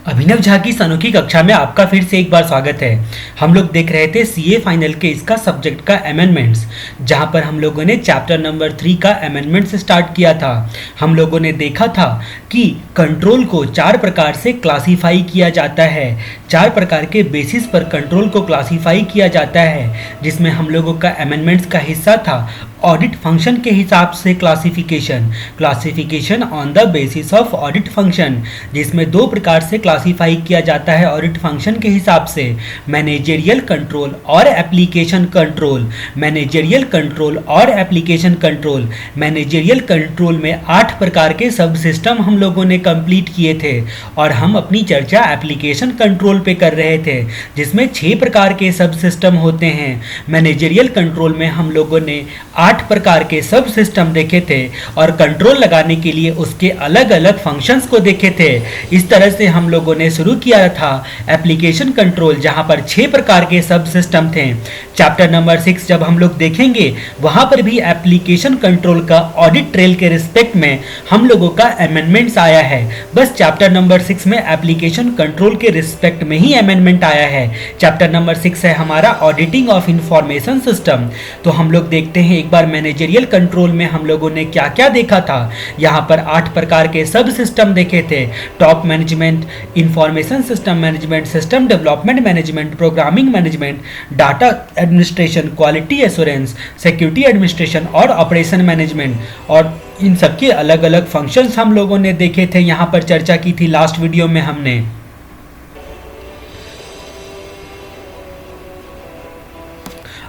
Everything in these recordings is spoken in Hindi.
अभिनव झा की अनोखी कक्षा में आपका फिर से एक बार स्वागत है। हम लोग देख रहे थे सीए फाइनल के इसका सब्जेक्ट का अमेंडमेंट्स, जहां पर हम लोगों ने चैप्टर नंबर 3 का अमेंडमेंट्स स्टार्ट किया था। हम लोगों ने देखा था कि कंट्रोल को 4 प्रकार से क्लासीफाई किया जाता है। 4 प्रकार के बेसिस पर कंट्रोल को क्लासीफाई किया जाता है, जिसमें हम लोगों का अमेंडमेंट्स का हिस्सा था ऑडिट फंक्शन के हिसाब से classification on the basis of audit function, जिसमें 2 प्रकार से क्लासीफाई किया जाता है ऑडिट फंक्शन के हिसाब से, मैनेजरियल कंट्रोल और एप्लीकेशन कंट्रोल। मैनेजरियल कंट्रोल और एप्लीकेशन कंट्रोल, मैनेजरियल कंट्रोल में 8 प्रकार के सब सिस्टम हम लोगों ने कंप्लीट किए थे और हम अपनी चर्चा एप्लीकेशन कंट्रोल पे कर रहे थे, जिसमें 6 प्रकार के सब सिस्टम होते हैं। मैनेजरियल कंट्रोल में हम लोगों ने 8 प्रकार के सब सिस्टम देखे थे और कंट्रोल लगाने के लिए उसके अलग अलग फंक्शंस को देखे थे। इस तरह से हम लोगों ने शुरू किया था एप्लीकेशन कंट्रोल, जहां पर 6 प्रकार के सब सिस्टम थे। चैप्टर नंबर 6 जब हम लोग देखेंगे, वहां पर भी एप्लीकेशन कंट्रोल का ऑडिट ट्रेल के रिस्पेक्ट में हम लोगों का अमेंडमेंट्स आया है। बस चैप्टर नंबर 6 में एप्लीकेशन कंट्रोल के रिस्पेक्ट में ही अमेंडमेंट आया है। चैप्टर नंबर 6 है हमारा ऑडिटिंग ऑफ इंफॉर्मेशन सिस्टम। तो हम लोग देखते हैं एक बार मैनेजरियल कंट्रोल में हम लोगों ने क्या क्या देखा था। यहाँ पर 8 प्रकार के सब सिस्टम देखे थे। Top management, information system management, system development management, programming management, data administration, quality assurance, security administration और ऑपरेशन मैनेजमेंट। और इन सबके अलग अलग फंक्शंस हम लोगों ने देखे थे, यहाँ पर चर्चा की थी लास्ट वीडियो में हमने।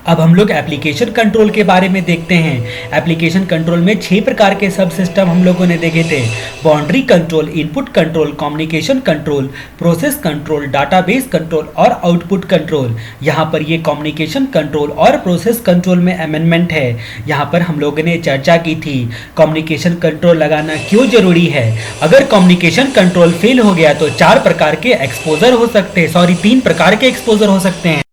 अब हम लोग एप्लीकेशन कंट्रोल के बारे में देखते हैं। एप्लीकेशन कंट्रोल में 6 प्रकार के सब सिस्टम हम लोगों ने देखे थे। Boundary control, input control, communication control, process control, database control और आउटपुट कंट्रोल। यहाँ पर ये कम्युनिकेशन कंट्रोल और प्रोसेस कंट्रोल में अमेंडमेंट है। यहाँ पर हम लोगों ने चर्चा की थी कम्युनिकेशन कंट्रोल लगाना क्यों जरूरी है। अगर कम्युनिकेशन कंट्रोल फेल हो गया तो 4 प्रकार के एक्सपोजर हो सकते हैं, 3 प्रकार के एक्सपोजर हो सकते हैं।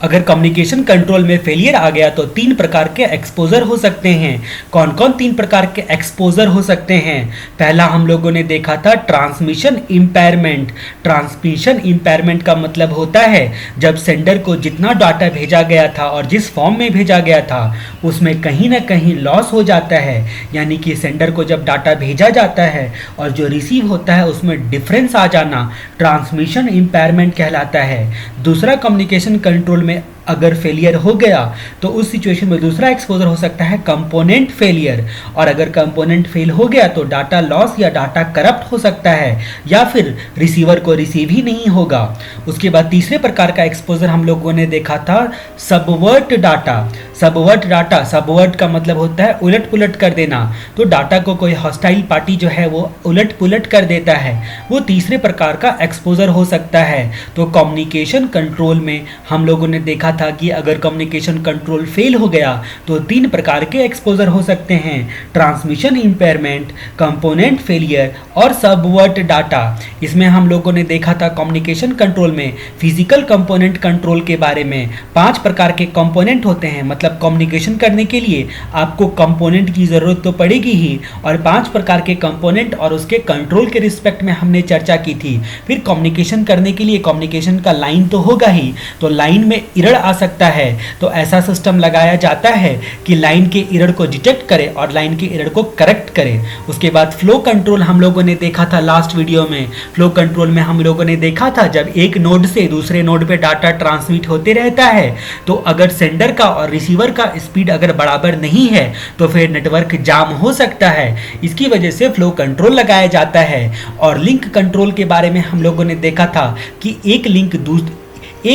अगर कम्युनिकेशन कंट्रोल में फेलियर आ गया तो 3 प्रकार के एक्सपोजर हो सकते हैं। कौन कौन 3 प्रकार के एक्सपोजर हो सकते हैं? पहला हम लोगों ने देखा था ट्रांसमिशन इम्पेयरमेंट। ट्रांसमिशन इम्पेयरमेंट का मतलब होता है जब सेंडर को जितना डाटा भेजा गया था और जिस फॉर्म में भेजा गया था उसमें कहीं ना कहीं लॉस हो जाता है, यानी कि सेंडर को जब डाटा भेजा जाता है और जो रिसीव होता है उसमें डिफरेंस आ जाना ट्रांसमिशन इम्पेयरमेंट कहलाता है। दूसरा कम्युनिकेशन कंट्रोल में अगर फेलियर हो गया तो उस सिचुएशन में दूसरा एक्सपोजर हो सकता है कंपोनेंट फेलियर, और अगर कंपोनेंट फेल हो गया तो डाटा लॉस या डाटा करप्ट हो सकता है या फिर रिसीवर को रिसीव ही नहीं होगा। उसके बाद तीसरे प्रकार का एक्सपोजर हम लोगों ने देखा था सबवर्ट डाटा। सबवर्ट का मतलब होता है उलट पुलट कर देना। तो डाटा को कोई हॉस्टाइल पार्टी जो है वो उलट पुलट कर देता है, वो तीसरे प्रकार का एक्सपोजर हो सकता है। तो कम्युनिकेशन कंट्रोल में हम लोगों ने देखा था कि अगर कम्युनिकेशन कंट्रोल फेल हो गया तो 3 प्रकार के एक्सपोजर हो सकते हैं, ट्रांसमिशन इम्पेयरमेंट, कंपोनेंट फेलियर और सबवर्ट डाटा। इसमें हम लोगों ने देखा था कम्युनिकेशन कंट्रोल में फिजिकल कंपोनेंट कंट्रोल के बारे में। 5 प्रकार के कंपोनेंट होते हैं, मतलब कम्युनिकेशन करने के लिए आपको कंपोनेंट की जरूरत तो पड़ेगी ही, और 5 प्रकार के कंपोनेंट और उसके कंट्रोल के रिस्पेक्ट में हमने चर्चा की थी। फिर कम्युनिकेशन करने के लिए कम्युनिकेशन का लाइन तो होगा ही, तो लाइन में एरर आ सकता है, तो ऐसा सिस्टम लगाया जाता है कि लाइन के एरर को डिटेक्ट करे और लाइन के एरर को करेक्ट करे। उसके बाद फ्लो कंट्रोल हम लोगों ने देखा था लास्ट वीडियो में। फ्लो कंट्रोल में हम लोगों ने देखा था जब एक नोड से दूसरे नोड पे डाटा ट्रांसमिट होते रहता है तो अगर सेंडर का और रिसीवर का स्पीड अगर बराबर नहीं है तो फिर नेटवर्क जाम हो सकता है। इसकी वजह से फ्लो कंट्रोल लगाया जाता है। और लिंक कंट्रोल के बारे में हम लोगों ने देखा था कि एक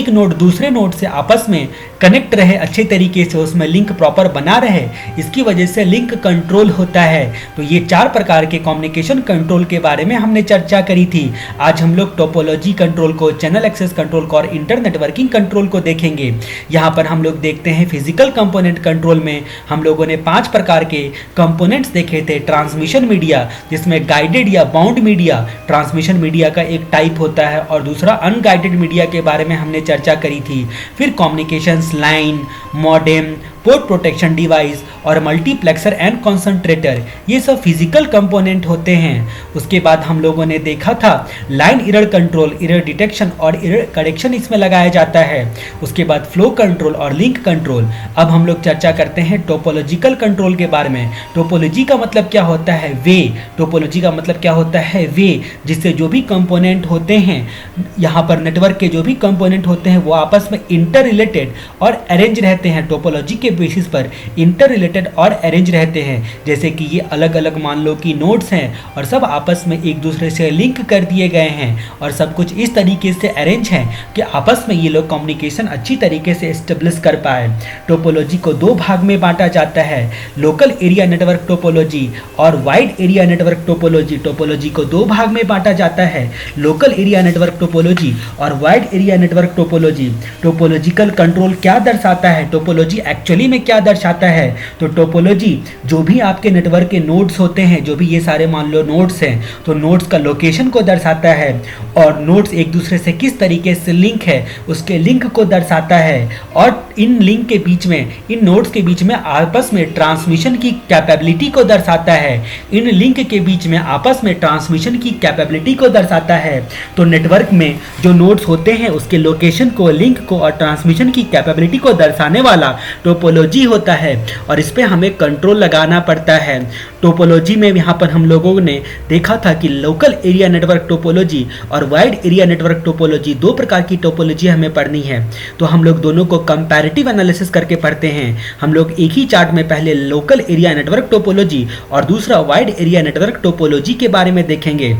नोड दूसरे नोड से आपस में कनेक्ट रहे अच्छे तरीके से, उसमें लिंक प्रॉपर बना रहे, इसकी वजह से लिंक कंट्रोल होता है। तो ये 4 प्रकार के कम्युनिकेशन कंट्रोल के बारे में हमने चर्चा करी थी। आज हम लोग टोपोलॉजी कंट्रोल को, चैनल एक्सेस कंट्रोल को और इंटर नेटवर्किंग कंट्रोल को देखेंगे। यहाँ पर हम लोग देखते हैं फिजिकल कंपोनेंट कंट्रोल में हम लोगों ने 5 प्रकार के कंपोनेंट्स देखे थे। ट्रांसमिशन मीडिया, जिसमें गाइडेड या बाउंड मीडिया ट्रांसमिशन मीडिया का एक टाइप होता है, और दूसरा अनगाइडेड मीडिया के बारे में हमने चर्चा करी थी। फिर communications line, modem, port protection device और मल्टीप्लेक्सर एंड कॉन्सेंट्रेटर, ये सब फिजिकल कंपोनेंट होते हैं। उसके बाद हम लोगों ने देखा था line error control, error detection और एरर करेक्शन इसमें लगाया जाता है। उसके बाद फ्लो कंट्रोल और लिंक कंट्रोल। अब हम लोग चर्चा करते हैं टोपोलॉजिकल कंट्रोल के बारे में। टोपोलॉजी का मतलब क्या होता है? वे। टोपोलॉजी का मतलब क्या होता है? वे, जिससे जो भी कंपोनेंट होते हैं, यहाँ पर नेटवर्क के जो भी कंपोनेंट होते हैं वो आपस में इंटर रिलेटेड और अरेंज रहते हैं। टोपोलॉजी के बेसिस पर इंटर रिलेटेड और अरेंज रहते हैं। जैसे कि ये अलग अलग मान लो कि नोड्स हैं और सब आपस में एक दूसरे से लिंक कर दिए गए हैं और सब कुछ इस तरीके से अरेंज है कि आपस में ये लोग कम्युनिकेशन अच्छी तरीके से एस्टेब्लिश कर पाए। टोपोलॉजी को दो भाग में बांटा जाता है, लोकल एरिया नेटवर्क टोपोलॉजी और wide area network topology. Topology को दो भाग में बांटा जाता है, लोकल एरिया नेटवर्क टोपोलॉजी और wide area network topology. Topological control क्या दर्शाता है? टोपोलॉजी एक्चुअली में क्या दर्शाता है? तो टोपोलॉजी जो भी आपके नेटवर्क के नोड्स होते हैं, जो भी ये सारे मान लो नोड्स हैं, तो नोड्स का लोकेशन को दर्शाता है और नोड्स एक दूसरे से किस तरीके से लिंक है उसके लिंक को दर्शाता है। और इन लिंक के बीच में, इन नोड्स के बीच में आपस में ट्रांसमिशन की कैपेबिलिटी को दर्शाता है। इन लिंक के बीच में आपस में ट्रांसमिशन की कैपेबिलिटी को दर्शाता है। तो नेटवर्क में जो नोड्स होते हैं उसके लोकेशन को, लिंक को और ट्रांसमिशन की कैपेबिलिटी को दर्शाने वाला टोपोलॉजी होता है और इस पे हमें कंट्रोल लगाना पड़ता है। टोपोलॉजी में यहाँ पर हम लोगों ने देखा था कि लोकल एरिया नेटवर्क टोपोलॉजी और वाइड एरिया नेटवर्क टोपोलॉजी, दो प्रकार की टोपोलॉजी हमें पढ़नी है। तो हम लोग दोनों को कंपैरेटिव एनालिसिस करके पढ़ते हैं। हम लोग एक ही चार्ट में पहले लोकल एरिया नेटवर्क टोपोलॉजी और दूसरा वाइड एरिया नेटवर्क टोपोलॉजी के बारे में देखेंगे।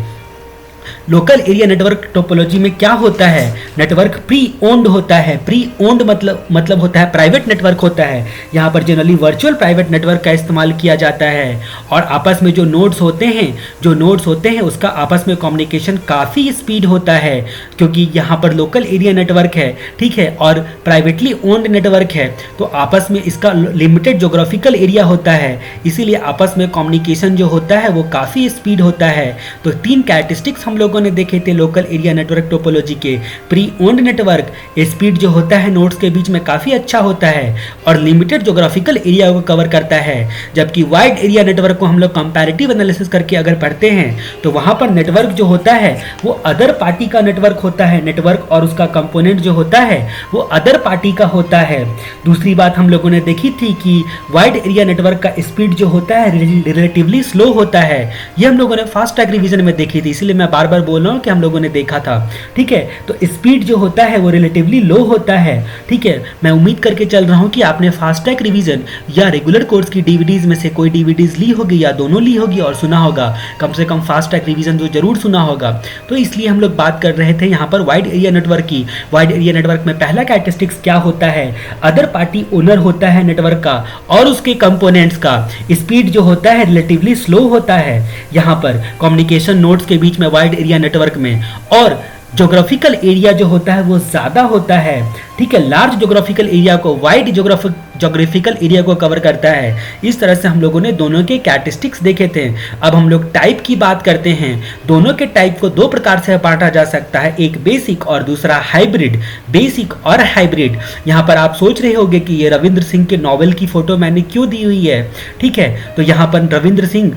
लोकल एरिया नेटवर्क टोपोलॉजी में क्या होता है? नेटवर्क प्री ओन्ड होता है। प्री ओन्ड मतलब होता है प्राइवेट नेटवर्क होता है। यहाँ पर जनरली वर्चुअल प्राइवेट नेटवर्क का इस्तेमाल किया जाता है और आपस में जो नोड्स होते हैं उसका आपस में कम्युनिकेशन काफ़ी स्पीड होता है, क्योंकि यहाँ पर लोकल एरिया नेटवर्क है, ठीक है, और प्राइवेटली ओन्ड नेटवर्क है, तो आपस में इसका लिमिटेड जोग्राफिकल एरिया होता है, इसीलिए आपस में कम्युनिकेशन जो होता है वो काफ़ी स्पीड होता है। तो तीन कैरेक्टरिस्टिक्स हम लोगों ने देखे थे लोकल एरिया नेटवर्क टोपोलॉजी के। प्री ओन्ड नेटवर्क, स्पीड जो होता है नोड्स के बीच में काफ़ी अच्छा होता है और लिमिटेड जोग्राफिकल एरिया को कवर करता है। जबकि वाइड एरिया नेटवर्क को हम लोग कंपैरेटिव एनालिसिस करके अगर पढ़ते हैं तो वहाँ पर नेटवर्क जो होता है वो अदर पार्टी का नेटवर्क होता है। नेटवर्क और उसका कंपोनेंट जो होता है वो अदर पार्टी का होता है। दूसरी बात हम लोगों ने देखी थी कि वाइड एरिया नेटवर्क का स्पीड जो होता है रिलेटिवली स्लो होता है। ये हम लोगों ने फास्ट ट्रैक रिवीजन में देखी थी, इसलिए मैं बार बार बोल रहा हूँ कि हम लोगों ने देखा था, ठीक है। तो स्पीड जो होता है वो रिलेटिवली लो होता है, ठीक है। मैं उम्मीद करके चल रहा हूँ कि आपने फास्ट ट्रैक रिवीजन या रेगुलर कोर्स की डीवीडीज में से कोई डीवीडीज ली होगी या दोनों ली होगी और सुना होगा, कम से कम फास्ट ट्रैक रिवीजन जो जरूर सुना होगा। तो इसलिए हम लोग बात कर रहे थे यहाँ पर वाइड एरिया नेटवर्क की। वाइड एरिया नेटवर्क में पहला कैरेक्टरिस्टिक्स क्या होता है? अदर पार्टी ओनर होता है नेटवर्क का और उसके कंपोनेंट्स का। स्पीड जो होता है रिलेटिवली स्लो होता है यहाँ पर कम्युनिकेशन नोड्स के बीच में वाइड एरिया नेटवर्क में, और ज्योग्राफिकल एरिया जो होता है वो ज़्यादा होता है, ठीक है। लार्ज ज्योग्राफिकल एरिया को वाइड ज्योग्राफिकल एरिया को कवर करता है। इस तरह से हम लोगों ने दोनों के कैरेक्टरिस्टिक्स देखे थे। अब हम लोग टाइप की बात करते हैं। दोनों के टाइप को दो प्रकार से बांटा जा सकता है, एक बेसिक और दूसरा हाइब्रिड। बेसिक और हाइब्रिड, यहाँ पर आप सोच रहे होंगे कि ये रविंद्र सिंह के नॉवेल की फोटो मैंने क्यों दी हुई है, ठीक है। तो यहाँ पर रविंद्र सिंह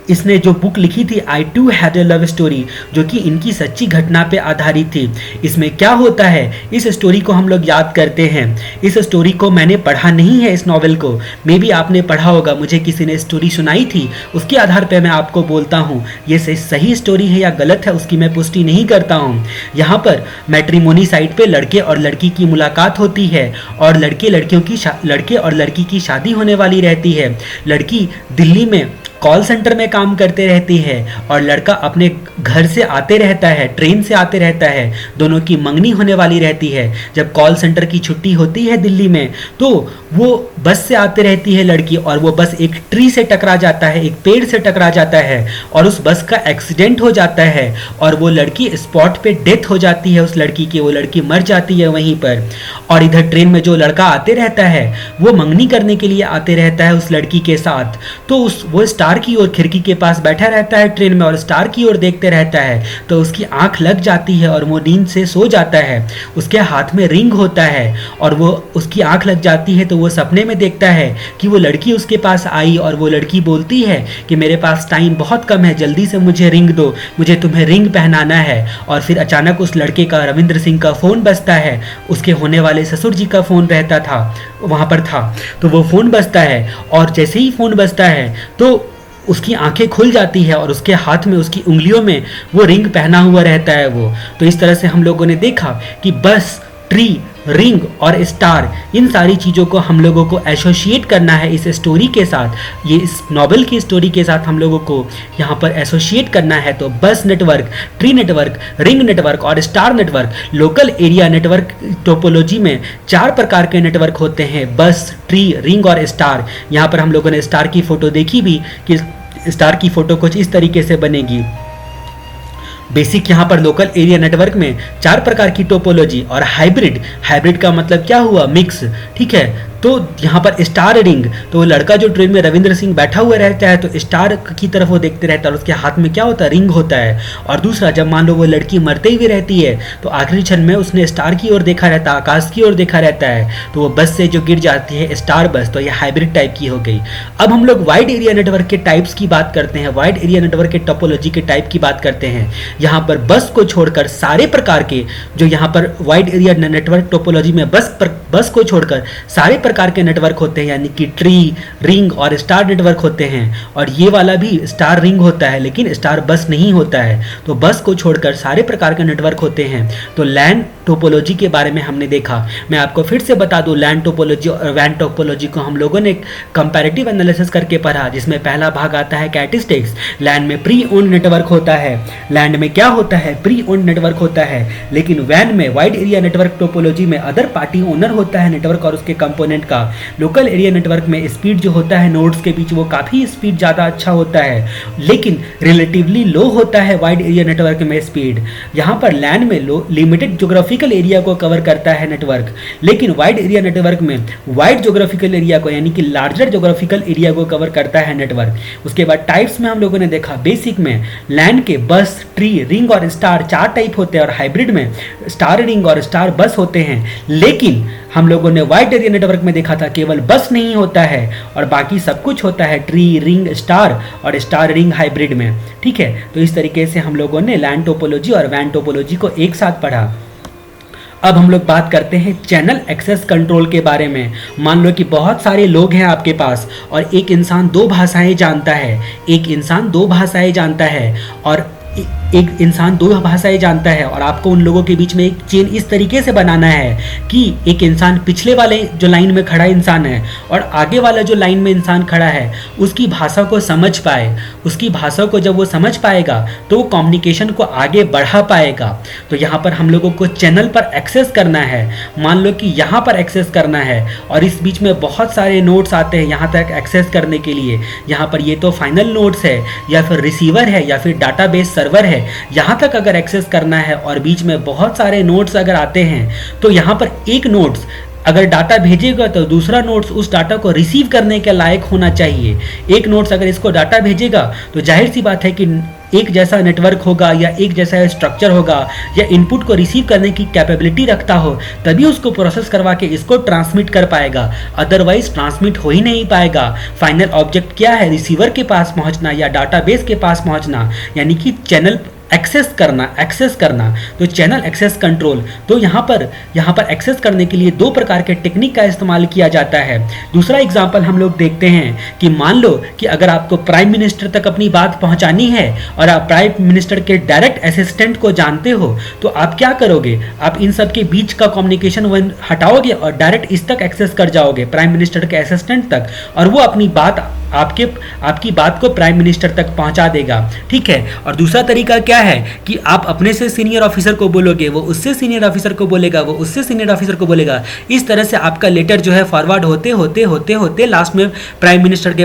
इसने जो बुक लिखी थी I too had a love story, जो कि इनकी सच्ची घटना पे आधारित थी। इसमें क्या होता है, इस स्टोरी को हम लोग याद करते हैं। इस स्टोरी को मैंने पढ़ा नहीं है, इस नॉवेल को मे बी आपने पढ़ा होगा, मुझे किसी ने स्टोरी सुनाई थी, उसके आधार पे मैं आपको बोलता हूँ ये सही स्टोरी है या गलत है उसकी मैं पुष्टि नहीं करता हूँ। यहाँ पर मैट्रिमोनी साइट पे लड़के और लड़की की मुलाकात होती है और लड़के और लड़की की शादी होने वाली रहती है। लड़की दिल्ली में कॉल सेंटर में काम करते रहती है और लड़का अपने घर से आते रहता है, ट्रेन से आते रहता है। दोनों की मंगनी होने वाली रहती है। जब कॉल सेंटर की छुट्टी होती है दिल्ली में तो वो बस से आते रहती है लड़की, और वो बस एक ट्री से टकरा जाता है, एक पेड़ से टकरा जाता है और उस बस का एक्सीडेंट हो जाता है और वो लड़की स्पॉट पे डेथ हो जाती है उस लड़की की, वो लड़की मर जाती है वहीं पर। और इधर ट्रेन में जो लड़का आते रहता है वो मंगनी करने के लिए आते रहता है उस लड़की के साथ। तो वो स्टार स्टार की ओर खिड़की के पास बैठा रहता है ट्रेन में और स्टार की ओर देखते रहता है, तो उसकी आंख लग जाती है और वो नींद से सो जाता है। उसके हाथ में रिंग होता है और वो उसकी आंख लग जाती है, तो वो सपने में देखता है कि वो लड़की उसके पास आई और वो लड़की बोलती है कि मेरे पास टाइम बहुत कम है, जल्दी से मुझे रिंग दो, मुझे तुम्हें रिंग पहनाना है। और फिर अचानक उस लड़के का, रविंद्र सिंह का फ़ोन बजता है। उसके होने वाले ससुर जी का फ़ोन रहता था, वहाँ पर था, तो वो फ़ोन बजता है और जैसे ही फ़ोन बजता है तो उसकी आंखें खुल जाती है और उसके हाथ में, उसकी उंगलियों में वो रिंग पहना हुआ रहता है वो। तो इस तरह से हम लोगों ने देखा कि बस, ट्री, रिंग और स्टार, इन सारी चीज़ों को हम लोगों को एसोसिएट करना है इस स्टोरी के साथ, ये इस नॉवेल की स्टोरी के साथ हम लोगों को यहाँ पर एसोसिएट करना है। तो bus network, tree network, ring network और star network, local area network topology में 4 प्रकार के नेटवर्क होते हैं, बस, ट्री, रिंग और स्टार। यहाँ पर हम लोगों ने स्टार की फ़ोटो देखी भी कि स्टार की फ़ोटो कुछ इस तरीके से बनेगी। बेसिक यहाँ पर लोकल एरिया नेटवर्क में 4 प्रकार की टोपोलॉजी और हाइब्रिड, हाइब्रिड का मतलब क्या हुआ, मिक्स, ठीक है। तो यहाँ पर स्टार रिंग, तो वो लड़का जो ट्रेन में रविंद्र सिंह बैठा हुआ रहता है तो स्टार की तरफ वो देखते रहता है और उसके हाथ में क्या होता है, रिंग होता है। और दूसरा, जब मान लो वो लड़की मरते हुए रहती है तो आखिरी क्षण में उसने स्टार की ओर देखा रहता है, आकाश की ओर देखा रहता है, तो वो बस से जो गिर जाती है, स्टार बस, तो ये हाइब्रिड टाइप की हो गई। अब हम लोग वाइड एरिया नेटवर्क के टाइप्स की बात करते हैं, वाइड एरिया नेटवर्क के टोपोलॉजी के टाइप की बात करते हैं। यहाँ पर बस को छोड़कर सारे प्रकार के, जो यहाँ पर वाइड एरिया नेटवर्क टोपोलॉजी में बस को छोड़कर सारे प्रकार के नेटवर्क होते हैं, यानी कि ट्री, रिंग और स्टार नेटवर्क होते हैं। और ये वाला भी स्टार रिंग होता है लेकिन स्टार बस नहीं होता है। तो बस को छोड़कर सारे प्रकार के नेटवर्क होते हैं। तो लैंड टोपोलॉजी के बारे में हमने देखा। मैं आपको फिर से बता दूं, लैंड टोपोलॉजी और वैन टोपोलॉजी को हम लोगों ने कंपैरेटिव एनालिसिस करके पढ़ा, जिसमें पहला भाग आता है कैरेक्टरिस्टिक्स। लैंड में प्री ओन्ड नेटवर्क होता है, लैंड में क्या होता है, प्री ओन्ड नेटवर्क होता है। लेकिन वैन में, वाइड एरिया नेटवर्क टोपोलॉजी में अदर पार्टी ओनर होता है नेटवर्क और उसके कंपोनेंट का। लोकल एरिया नेटवर्क में स्पीड जो होता है नोड्स के बीच, वो काफ़ी स्पीड ज़्यादा अच्छा होता है, लेकिन रिलेटिवली लो होता है वाइड एरिया नेटवर्क में स्पीड। यहाँ पर लैंड में लो लिमिटेड ज्योग्राफिकल एरिया को कवर करता है नेटवर्क, लेकिन वाइड एरिया नेटवर्क में वाइड ज्योग्राफिकल एरिया को, यानी कि लार्जर ज्योग्राफिकल एरिया को कवर करता है नेटवर्क। उसके बाद टाइप्स में हम लोगों ने देखा, बेसिक में लैंड के बस, ट्री, रिंग और स्टार 4 टाइप होते हैं और हाइब्रिड में स्टार रिंग और स्टार बस होते हैं। लेकिन हम लोगों ने वाइड एरिया नेटवर्क में देखा था केवल बस नहीं होता है और बाकी सब कुछ होता है, ट्री, रिंग, स्टार और स्टार रिंग हाइब्रिड में, ठीक है। तो इस तरीके से हम लोगों ने लैंड टोपोलॉजी और वैन टोपोलॉजी को एक साथ पढ़ा। अब हम लोग बात करते हैं चैनल एक्सेस कंट्रोल के बारे में। मान लो कि बहुत सारे लोग हैं आपके पास और एक इंसान 2 भाषाएं जानता है, एक इंसान 2 भाषाएं जानता है और एक इंसान 2 भाषाएं जानता है और आपको उन लोगों के बीच में एक चेन इस तरीके से बनाना है कि एक इंसान पिछले वाले जो लाइन में खड़ा इंसान है और आगे वाला जो लाइन में इंसान खड़ा है उसकी भाषा को समझ पाए। उसकी भाषा को जब वो समझ पाएगा तो वो कम्युनिकेशन को आगे बढ़ा पाएगा। तो यहाँ पर हम लोगों को चैनल पर एक्सेस करना है। मान लो कि यहाँ पर एक्सेस करना है और इस बीच में बहुत सारे नोड्स आते हैं यहाँ तक एक्सेस करने के लिए। यहाँ पर ये तो फाइनल नोड्स है या फिर रिसीवर है या फिर डाटाबेस सर्वर है, यहाँ तक अगर एक्सेस करना है और बीच में बहुत सारे नोड्स अगर आते हैं तो यहाँ पर एक नोड्स अगर डाटा भेजेगा तो दूसरा नोड्स उस डाटा को रिसीव करने के लायक होना चाहिए। एक नोड्स अगर इसको डाटा भेजेगा तो जाहिर सी बात है कि एक जैसा नेटवर्क होगा या एक जैसा स्ट्रक्चर होगा या इनपुट को रिसीव करने की कैपेबिलिटी रखता हो, तभी उसको प्रोसेस करवा के इसको ट्रांसमिट कर पाएगा, अदरवाइज ट्रांसमिट हो ही नहीं पाएगा। फाइनल ऑब्जेक्ट क्या है, रिसीवर के पास पहुंचना या डाटाबेस के पास पहुंचना, यानी कि चैनल एक्सेस करना। तो चैनल एक्सेस कंट्रोल, तो यहाँ पर एक्सेस करने के लिए 2 प्रकार के टेक्निक का इस्तेमाल किया जाता है। दूसरा एग्जांपल हम लोग देखते हैं कि मान लो कि अगर आपको प्राइम मिनिस्टर तक अपनी बात पहुंचानी है और आप प्राइम मिनिस्टर के डायरेक्ट असिस्टेंट को जानते हो तो आप क्या करोगे, आप इन सब के बीच का कम्युनिकेशन हटाओगे और डायरेक्ट इस तक एक्सेस कर जाओगे प्राइम मिनिस्टर के असिस्टेंट तक, और वो अपनी बात आपकी बात को प्राइम मिनिस्टर तक पहुंचा देगा, ठीक है। और दूसरा तरीका क्या है कि आप अपने से सीनियर ऑफिसर को बोलोगे, वो उससे सीनियर ऑफिसर को बोलेगा, वो उससे सीनियर ऑफिसर को बोलेगा। इस तरह से आपका लेटर जो है फॉरवर्ड होते लास्ट में प्राइम मिनिस्टर के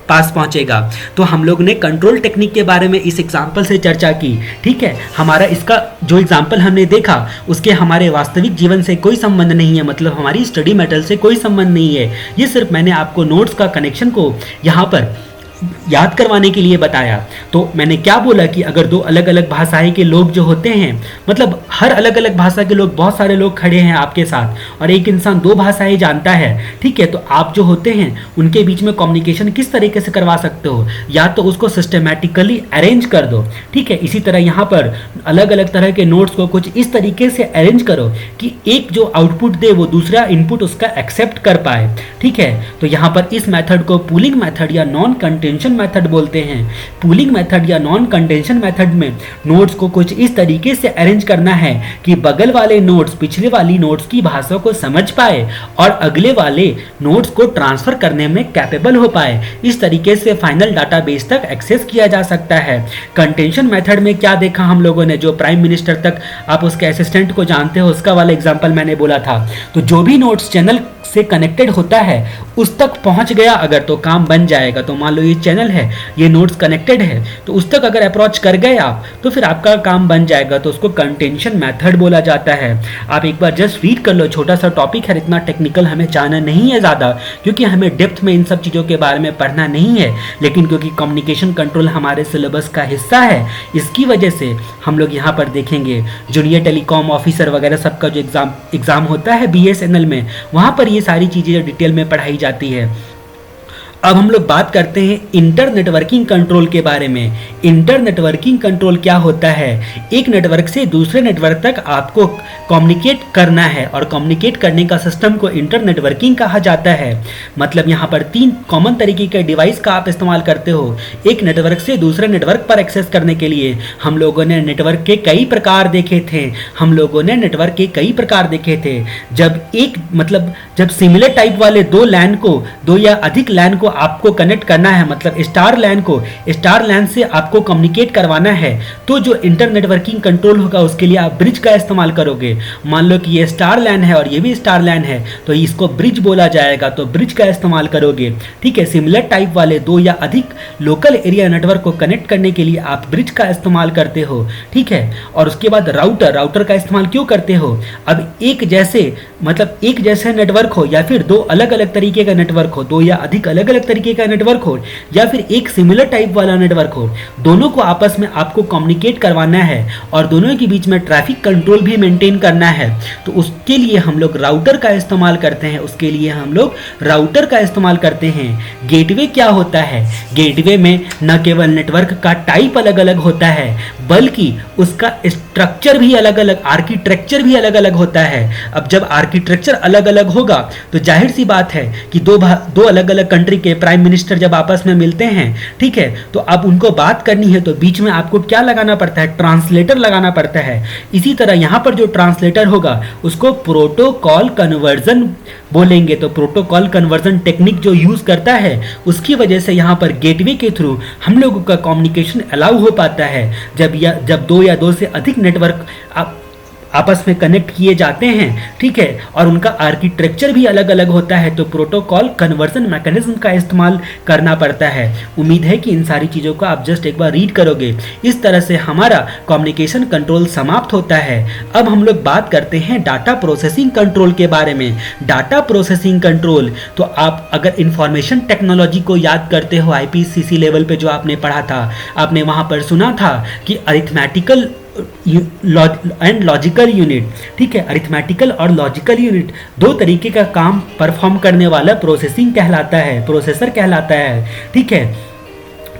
पास पहुंचेगा। तो हम लोग ने कंट्रोल टेक्निक के बारे में इस एग्जाम्पल से चर्चा की, ठीक है। हमारा इसका जो एग्जाम्पल हमने देखा उसके हमारे वास्तविक जीवन से कोई संबंध नहीं है, मतलब हमारी स्टडी मेटेरियल से कोई संबंध नहीं है। ये सिर्फ मैंने आपको नोट्स का कनेक्शन को यहाँ पर याद करवाने के लिए बताया। तो मैंने क्या बोला कि अगर दो अलग अलग भाषाएं के लोग जो होते हैं, मतलब हर अलग अलग भाषा के लोग, बहुत सारे लोग खड़े हैं आपके साथ और एक इंसान दो भाषाएं जानता है, ठीक है, तो आप जो होते हैं उनके बीच में कम्युनिकेशन किस तरीके से करवा सकते हो, या तो उसको सिस्टमैटिकली अरेंज कर दो, ठीक है। इसी तरह यहाँ पर अलग अलग तरह के नोट्स को कुछ इस तरीके से अरेंज करो कि एक जो आउटपुट दे वो दूसरा इनपुट उसका एक्सेप्ट कर पाए, ठीक है। तो यहाँ पर इस मेथड को पूलिंग मेथड या नॉन कंटेंशन मेथड बोलते हैं। पूलिंग मेथड या नॉन कंटेंशन मेथड में नोड्स को कुछ इस तरीके से अरेंज करना है कि बगल वाले नोड्स पिछले वाली नोड्स की भाषा को समझ पाए और अगले वाले नोड्स को ट्रांसफर करने में कैपेबल हो पाए। इस तरीके से फाइनल डाटाबेस तक एक्सेस किया जा सकता है। कंटेंशन मेथड में क्या देखा हम लोगों ने, जो प्राइम मिनिस्टर तक आप उसके असिस्टेंट को जानते हो, उसका वाला एग्जांपल मैंने बोला था। तो जो भी नोड्स चैनल से कनेक्टेड होता है उस तक पहुंच गया अगर तो काम बन जाएगा। तो मान लो ये चैनल है, ये नोड्स कनेक्टेड है, तो उस तक अगर अप्रोच कर गए आप तो फिर आपका काम बन जाएगा। तो उसको कंटेंशन मेथड बोला जाता है। आप एक बार जस्ट रीड कर लो, छोटा सा टॉपिक है, इतना टेक्निकल हमें जाना नहीं है ज़्यादा, क्योंकि हमें डेप्थ में इन सब चीज़ों के बारे में पढ़ना नहीं है। लेकिन क्योंकि कम्युनिकेशन कंट्रोल हमारे सिलेबस का हिस्सा है, इसकी वजह से हम लोग यहाँ पर देखेंगे जूनियर टेलीकॉम ऑफिसर वगैरह सबका जो एग्ज़ाम होता है BSNL में, वहाँ पर ये सारी चीज़ें डिटेल में पढ़ाई जाती है। अब हम लोग बात करते हैं इंटर नेटवर्किंग कंट्रोल के बारे में। इंटर नेटवर्किंग कंट्रोल क्या होता है? एक नेटवर्क से दूसरे नेटवर्क तक आपको कम्युनिकेट करना है और कम्युनिकेट करने का सिस्टम को इंटर नेटवर्किंग कहा जाता है। मतलब यहाँ पर 3 कॉमन तरीके के डिवाइस का आप इस्तेमाल करते हो एक नेटवर्क से दूसरे नेटवर्क पर एक्सेस करने के लिए। हम लोगों ने नेटवर्क के कई प्रकार देखे थे। जब सिमिलर टाइप वाले दो या अधिक लैन को आपको कनेक्ट करना है, मतलब स्टार लैन से आपको कम्युनिकेट करवाना है, तो जो इंटर नेटवर्किंग कंट्रोल होगा उसके लिए आप ब्रिज का इस्तेमाल करोगे। मान लो कि ये स्टार लैन है और ये भी स्टार लैन है, तो इसको ब्रिज बोला जाएगा, तो ब्रिज का इस्तेमाल करोगे, ठीक है। सिमिलर टाइप वाले 2 या अधिक लोकल एरिया नेटवर्क को कनेक्ट करने के लिए आप ब्रिज का इस्तेमाल करते हो, ठीक है। और उसके बाद राउटर का इस्तेमाल क्यों करते हो? अब एक जैसे नेटवर्क हो या फिर 2 अलग अलग तरीके का नेटवर्क हो, 2 या अधिक अलग अलग तरीके का नेटवर्क हो या फिर एक सिमिलर टाइप वाला नेटवर्क हो, दोनों को आपस में आपको कम्युनिकेट करवाना है और दोनों के बीच में ट्रैफिक कंट्रोल भी मेंटेन करना है। तो उसके लिए हम लोग राउटर का इस्तेमाल करते हैं। गेटवे क्या होता है? गेटवे में न केवल नेटवर्क का टाइप अलग अलग होता है बल्कि उसका स्ट्रक्चर भी अलग अलग, आर्किटेक्चर भी अलग अलग होता है। अब जब आर्किटेक्चर अलग अलग होगा तो जाहिर सी बात है कि दो अलग अलग कंट्री के प्राइम मिनिस्टर जब आपस में मिलते हैं, ठीक है, तो अब उनको बात करनी है तो बीच में आपको क्या लगाना पड़ता है? ट्रांसलेटर लगाना पड़ता है। इसी तरह यहाँ पर जो ट्रांसलेटर होगा उसको प्रोटोकॉल कन्वर्जन बोलेंगे। तो प्रोटोकॉल कन्वर्जन टेक्निक जो यूज करता है उसकी वजह से यहाँ पर गेटवे के थ्रू हम लोगों का कम्युनिकेशन अलाउ हो पाता है। जब 2 या 2 से अधिक नेटवर्क आपस में कनेक्ट किए जाते हैं, ठीक है, और उनका आर्किटेक्चर भी अलग अलग होता है, तो प्रोटोकॉल कन्वर्जन मैकेनिज्म का इस्तेमाल करना पड़ता है। उम्मीद है कि इन सारी चीज़ों को आप जस्ट एक बार रीड करोगे। इस तरह से हमारा कम्युनिकेशन कंट्रोल समाप्त होता है। अब हम लोग बात करते हैं डाटा प्रोसेसिंग कंट्रोल के बारे में। डाटा प्रोसेसिंग कंट्रोल, तो आप अगर इंफॉर्मेशन टेक्नोलॉजी को याद करते हो IPCC लेवल पे जो आपने पढ़ा था, आपने वहाँ पर सुना था कि अरिथमेटिकल एंड लॉजिकल यूनिट, ठीक है, अरिथमेटिकल और लॉजिकल यूनिट 2 तरीके का काम परफॉर्म करने वाला प्रोसेसर कहलाता है, ठीक है।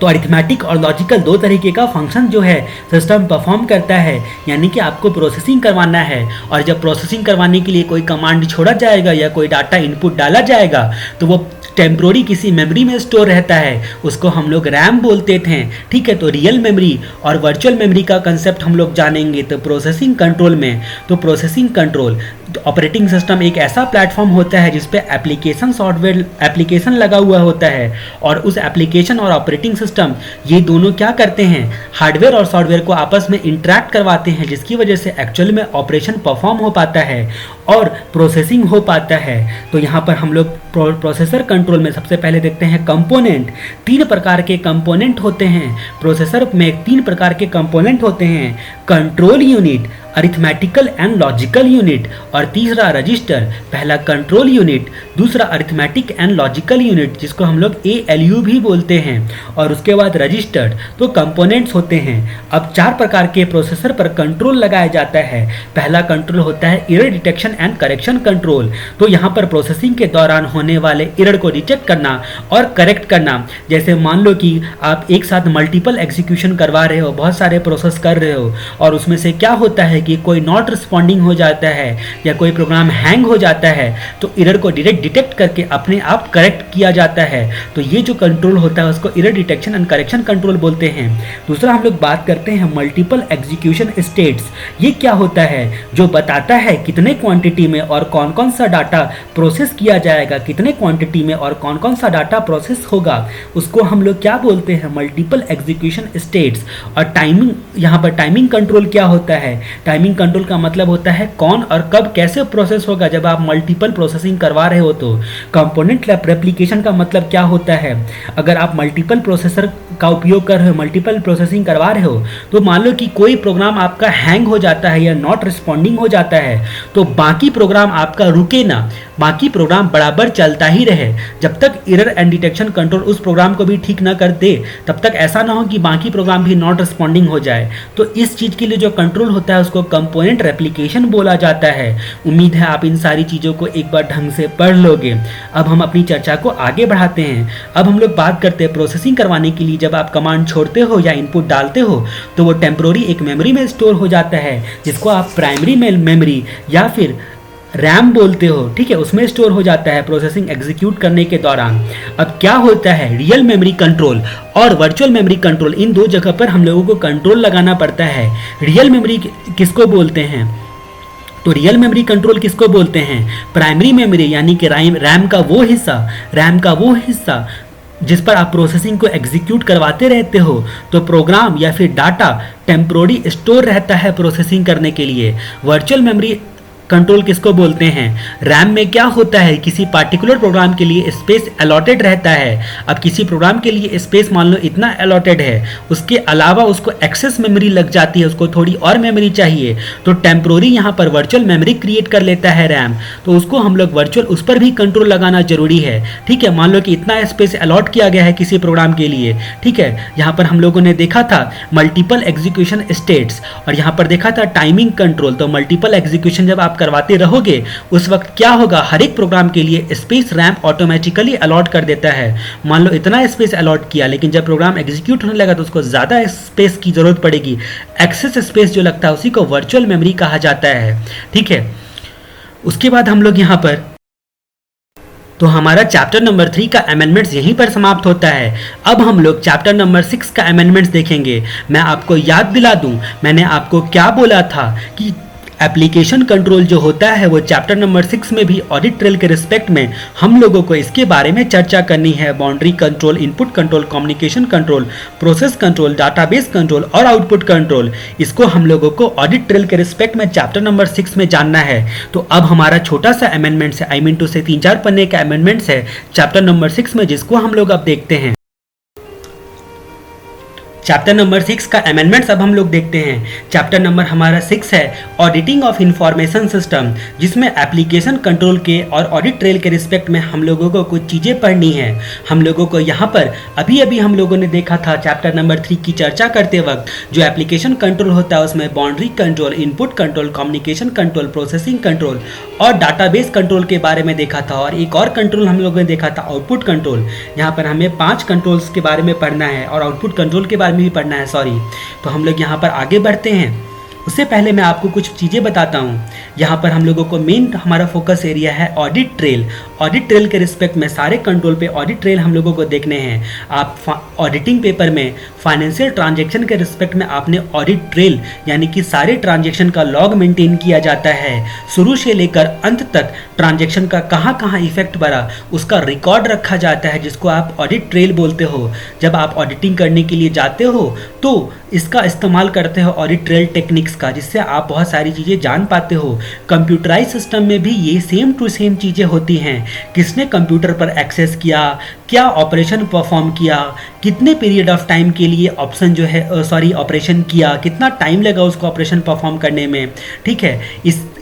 तो अरिथमेटिक और लॉजिकल 2 तरीके का फंक्शन जो है सिस्टम परफॉर्म करता है, यानी कि आपको प्रोसेसिंग करवाना है, और जब प्रोसेसिंग करवाने के लिए कोई कमांड छोड़ा जाएगा या कोई डाटा इनपुट डाला जाएगा तो वो टेम्प्रोरी किसी मेमोरी में स्टोर रहता है, उसको हम लोग रैम बोलते थे, ठीक है। तो रियल मेमोरी और वर्चुअल मेमोरी का कंसेप्ट हम लोग जानेंगे। तो प्रोसेसिंग कंट्रोल में, तो प्रोसेसिंग कंट्रोल ऑपरेटिंग सिस्टम एक ऐसा प्लेटफॉर्म होता है जिस पे एप्लीकेशन लगा हुआ होता है, और उस एप्लीकेशन और ऑपरेटिंग सिस्टम ये दोनों क्या करते हैं? हार्डवेयर और सॉफ्टवेयर को आपस में इंटरैक्ट करवाते हैं, जिसकी वजह से एक्चुअल में ऑपरेशन परफॉर्म हो पाता है। और प्रोसेसिंग हो पाता है। तो यहाँ पर हम लोग प्रोसेसर कंट्रोल में सबसे पहले देखते हैं कंपोनेंट। 3 प्रकार के कंपोनेंट होते हैं प्रोसेसर में, 3 प्रकार के कंपोनेंट होते हैं, control unit, arithmetical and logical unit और तीसरा रजिस्टर। पहला कंट्रोल यूनिट, दूसरा अरिथमेटिक एंड लॉजिकल यूनिट जिसको हम लोग ALU भी बोलते हैं, और उसके बाद रजिस्टर। तो कंपोनेंट्स होते हैं। अब 4 प्रकार के प्रोसेसर पर कंट्रोल लगाया जाता है। पहला कंट्रोल होता है error detection and correction control. तो यहाँ पर प्रोसेसिंग के दौरान होने वाले एरर को डिटेक्ट करना और करेक्ट करना। जैसे मान लो कि आप एक साथ मल्टीपल एग्जीक्यूशन करवा रहे हो, बहुत सारे प्रोसेस कर रहे हो, और उसमें से क्या होता है कि कोई नॉट रिस्पॉन्डिंग हो जाता है या कोई प्रोग्राम हैंग हो जाता है, तो एरर को डायरेक्ट डिटेक्ट करके अपने आप करेक्ट किया जाता है। तो ये जो कंट्रोल होता है उसको error detection and correction control बोलते हैं। दूसरा हम लोग बात करते हैं मल्टीपल एग्जीक्यूशन स्टेट्स। ये क्या होता है? जो बताता है कितने क्वांटिटी में और कौन कौन सा डाटा प्रोसेस किया जाएगा, कितने क्वांटिटी में और कौन कौन सा डाटा प्रोसेस होगा, उसको हम लोग क्या बोलते हैं? Multiple execution states. और टाइमिंग, यहाँ पर टाइमिंग कंट्रोल क्या होता है? टाइमिंग कंट्रोल का मतलब होता है कौन और कब कैसे प्रोसेस होगा जब आप मल्टीपल प्रोसेसिंग करवा रहे हो। तो कंपोनेंट रेप्लिकेशन का मतलब क्या होता है? अगर आप मल्टीपल प्रोसेसर का उपयोग कर रहे हो, मल्टीपल प्रोसेसिंग करवा रहे हो, तो मान लो कि कोई प्रोग्राम आपका हैंग हो जाता है या नॉट रिस्पॉन्डिंग हो जाता है, तो बाकी प्रोग्राम आपका रुके ना, बाकी प्रोग्राम बराबर चलता ही रहे। जब तक एरर एंड डिटेक्शन कंट्रोल उस प्रोग्राम को भी ठीक ना कर दे, तब तक ऐसा ना हो कि बाकी प्रोग्राम भी नॉट रिस्पॉन्डिंग हो जाए। तो इस चीज़ के लिए जो कंट्रोल होता है उसको कंपोनेंट रेप्लिकेशन बोला जाता है। उम्मीद है आप इन सारी चीज़ों को एक बार ढंग से पढ़ लोगे। अब हम अपनी चर्चा को आगे बढ़ाते हैं। अब हम लोग बात करते हैं प्रोसेसिंग करवाने के लिए जब आप कमांड छोड़ते हो या इनपुट डालते हो, तो वो टेम्पोररी एक मेमोरी में स्टोर हो जाता है, जिसको आप प्राइमरी मेमोरी या फिर रैम बोलते हो। ठीक है, उसमें स्टोर हो जाता है प्रोसेसिंग एग्जीक्यूट करने के दौरान। अब क्या होता है? रियल मेमोरी कंट्रोल और वर्चुअल मेमोरी कंट्रोल, इन 2 जगह पर हम लोगों को कंट्रोल लगाना पड़ता है। रियल मेमोरी किसको बोलते हैं? तो रियल मेमोरी कंट्रोल किसको बोलते हैं? प्राइमरी मेमोरी यानी कि रैम का वो हिस्सा जिस पर आप प्रोसेसिंग को एग्जीक्यूट करवाते रहते हो। तो प्रोग्राम या फिर डाटा टेम्पोररी स्टोर रहता है प्रोसेसिंग करने के लिए। वर्चुअल मेमोरी कंट्रोल किसको बोलते हैं? रैम में क्या होता है? किसी पार्टिकुलर प्रोग्राम के लिए स्पेस अलॉटेड रहता है। अब किसी प्रोग्राम के लिए स्पेस मान लो इतना अलॉटेड है, उसके अलावा उसको एक्सेस मेमोरी लग जाती है, उसको थोड़ी और मेमोरी चाहिए, तो टेम्पोररी यहाँ पर वर्चुअल मेमोरी क्रिएट कर लेता है रैम। तो उसको हम लोग वर्चुअल, उस पर भी कंट्रोल लगाना जरूरी है। ठीक है, मान लो कि इतना स्पेस अलॉट किया गया है किसी प्रोग्राम के लिए। ठीक है, यहाँ पर हम लोगों ने देखा था मल्टीपल एग्जीक्यूशन स्टेट्स और यहाँ पर देखा था टाइमिंग कंट्रोल। तो मल्टीपल एग्जीक्यूशन जब आप करवाते रहोगे उस वक्त क्या होगा? हर एक प्रोग्राम के लिए स्पेस रैम ऑटोमेटिकली अलॉट कर देता है। मान लो इतना स्पेस अलॉट किया, लेकिन जब प्रोग्राम एग्जीक्यूट होने लगा तो उसको ज़्यादा स्पेस की ज़रूरत पड़ेगी। एक्सेस स्पेस जो लगता है उसी को वर्चुअल मेमोरी कहा जाता है। ठीक है, उसके बाद हम लोग यहाँ पर, तो हमारा चैप्टर नंबर 3 का अमेंडमेंट्स यहीं पर समाप्त होता है। अब हम लोग चैप्टर नंबर 6 का अमेंडमेंट्स देखेंगे। मैं आपको याद दिला दूं, मैंने आपको क्या बोला था कि एप्लीकेशन कंट्रोल जो होता है वो चैप्टर नंबर 6 में भी ऑडिट ट्रेल के रिस्पेक्ट में हम लोगों को इसके बारे में चर्चा करनी है। Boundary control, input control, communication control, process control, database control और आउटपुट कंट्रोल, इसको हम लोगों को ऑडिट ट्रेल के रिस्पेक्ट में चैप्टर नंबर 6 में जानना है। तो अब हमारा छोटा सा अमेंडमेंट्स है, आई मीन टू से 3-4 पन्ने का अमेंडमेंट्स है चैप्टर नंबर 6 में, जिसको हम लोग अब देखते हैं। चैप्टर नंबर 6 का अमेंडमेंट्स अब हम लोग देखते हैं। चैप्टर नंबर हमारा 6 है ऑडिटिंग ऑफ इंफॉर्मेशन सिस्टम, जिसमें एप्लीकेशन कंट्रोल के और ऑडिट ट्रेल के रिस्पेक्ट में हम लोगों को कुछ चीज़ें पढ़नी है। हम लोगों को यहाँ पर अभी हम लोगों ने देखा था चैप्टर नंबर 3 की चर्चा करते वक्त, जो एप्लीकेशन कंट्रोल होता है उसमें boundary control, input control, communication control, processing control और डाटाबेस कंट्रोल के बारे में देखा था। और एक और कंट्रोल हम लोगों ने देखा था आउटपुट कंट्रोल। यहाँ पर हमें 5 कंट्रोल्स के बारे में पढ़ना है और आउटपुट कंट्रोल के बारे में भी पढ़ना है, सॉरी। तो हम लोग यहाँ पर आगे बढ़ते हैं। उससे पहले मैं आपको कुछ चीज़ें बताता हूँ। यहाँ पर हम लोगों को मेन हमारा फोकस एरिया है ऑडिट ट्रेल। ऑडिट ट्रेल के रिस्पेक्ट में सारे कंट्रोल पे ऑडिट ट्रेल हम लोगों को देखने हैं। आप ऑडिटिंग पेपर में फाइनेंशियल ट्रांजैक्शन के रिस्पेक्ट में आपने ऑडिट ट्रेल यानी कि सारे ट्रांजैक्शन का लॉग मेंटेन किया जाता है, शुरू से लेकर अंत तक ट्रांजैक्शन का कहाँ कहाँ इफेक्ट पड़ा उसका रिकॉर्ड रखा जाता है, जिसको आप ऑडिट ट्रेल बोलते हो। जब आप ऑडिटिंग करने के लिए जाते हो तो इसका इस्तेमाल करते हो ऑडिट ट्रेल टेक्निक्स का, जिससे आप बहुत सारी चीज़ें जान पाते हो। कंप्यूटराइज सिस्टम में भी ये सेम टू सेम चीज़ें होती हैं, किसने कंप्यूटर पर एक्सेस किया, क्या ऑपरेशन परफॉर्म किया, कितने पीरियड ऑफ टाइम के लिए ऑपरेशन किया, कितना टाइम लगा उसको ऑपरेशन परफॉर्म करने में, ठीक है।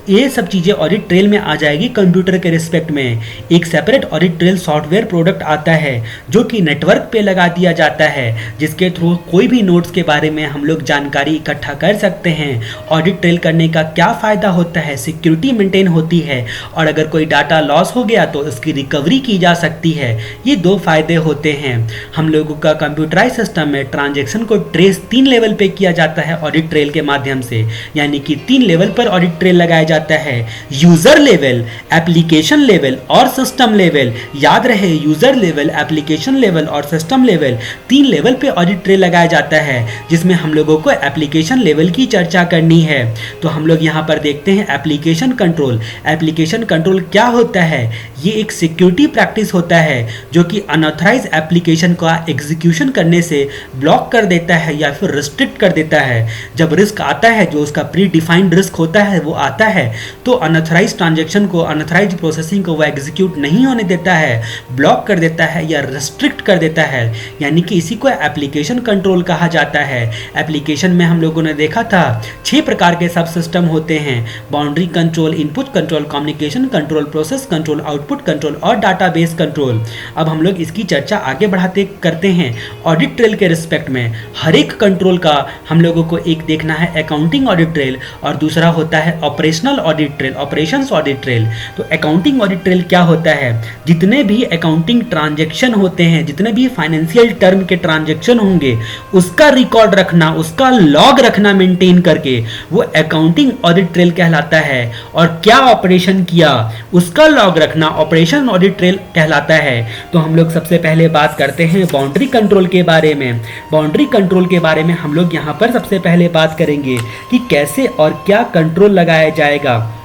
ये सब चीज़ें ऑडिट ट्रेल में आ जाएगी। कंप्यूटर के रिस्पेक्ट में एक separate audit trail software product आता है जो कि नेटवर्क पे लगा दिया जाता है, जिसके थ्रू कोई भी नोट्स के बारे में हम लोग जानकारी इकट्ठा कर सकते हैं। ऑडिट ट्रेल करने का क्या फ़ायदा होता है, सिक्योरिटी मेंटेन होती है और अगर कोई डाटा लॉस हो गया तो उसकी रिकवरी की जा सकती है। ये दो फायदे होते हैं। हम लोगों का कंप्यूटराइज सिस्टम में ट्रांजेक्शन को ट्रेस 3 लेवल पे किया जाता है ऑडिट ट्रेल के माध्यम से, यानी कि 3 लेवल पर ऑडिट ट्रेल लगाया जाता है, यूजर लेवल, एप्लीकेशन लेवल और सिस्टम लेवल। याद रहे, यूजर लेवल, एप्लीकेशन लेवल और सिस्टम लेवल 3 लेवल पे ऑडिट ट्रेल लगाया जाता है, जिसमें हम लोगों को एप्लीकेशन लेवल की चर्चा करनी है। तो हम लोग यहाँ पर देखते हैं एप्लीकेशन कंट्रोल। एप्लीकेशन कंट्रोल क्या होता है? ये एक सिक्योरिटी प्रैक्टिस होता है जो कि अनऑथराइज एप्लीकेशन का एग्जीक्यूशन करने से ब्लॉक कर देता है या फिर रिस्ट्रिक्ट कर देता है। जब रिस्क आता है, जो उसका प्री डिफाइंड रिस्क होता है वो आता है, तो अनऑथराइज ट्रांजैक्शन को, अनऑथराइज प्रोसेसिंग को वो एग्जीक्यूट नहीं होने देता है, ब्लॉक कर देता है या रिस्ट्रिक्ट कर देता है, यानी कि इसी को एप्लीकेशन कंट्रोल कहा जाता है। एप्लीकेशन में हम लोगों ने देखा था 6 प्रकार के सब सिस्टम होते हैं: boundary control, input control, communication control, process control, output control और डाटाबेस कंट्रोल। अब हम लोग इसकी चर्चा आगे बढ़ाते करते हैं। ऑडिट ट्रेल के रिस्पेक्ट में हर एक कंट्रोल का हम लोगों को एक देखना है अकाउंटिंग ऑडिट ट्रेल और दूसरा होता है operational audit trail, operations audit trail. तो अकाउंटिंग ऑडिट ट्रेल क्या होता है? जितने भी अकाउंटिंग ट्रांजैक्शन होते हैं, जितने भी फाइनेंशियल टर्म के ट्रांजैक्शन होंगे, उसका रिकॉर्ड रखना, उसका लॉग रखना मेंटेन करके, वो अकाउंटिंग ऑडिट ट्रेल कहलाता है। और क्या ऑपरेशन किया उसका लॉग रखना ऑपरेशन ऑडिट ट्रेल कहलाता है। तो हम लोग सबसे पहले बात करते हैं बाउंड्री कंट्रोल के बारे में। बाउंड्री कंट्रोल के बारे में हम लोग यहाँ पर सबसे पहले बात करेंगे कि कैसे और क्या कंट्रोल लगाया जाएगा।